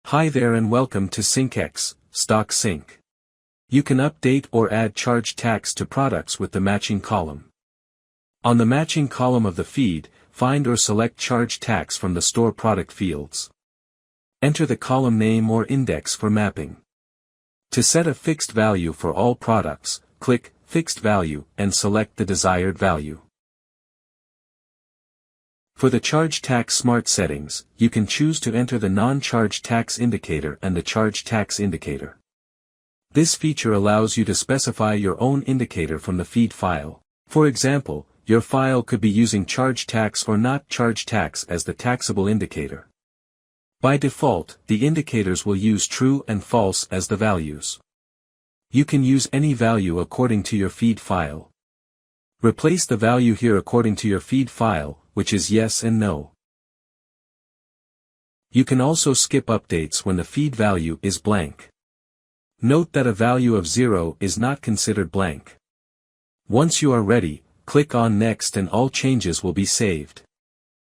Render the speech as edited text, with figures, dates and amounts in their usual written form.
Hi there and welcome to syncX, Stock Sync. You can update or add charge tags to products with the matching column. On the matching column of the feed, find or select charge tags from the store product fields. Enter the column name or index for mapping. To set a fixed value for all products, click Fixed Value and select the desired value. For the charge tax smart settings, you can choose to enter the non-charge tax indicator and the charge tax indicator. This feature allows you to specify your own indicator from the feed file. For example, your file could be using charge tax or not charge tax as the taxable indicator. By default, the indicators will use true and false as the values. You can use any value according to your feed file. Replace the value here according to your feed file, which is yes and no. You can also skip updates when the feed value is blank. Note that a value of 0 is not considered blank. Once you are ready, click on Next and all changes will be saved.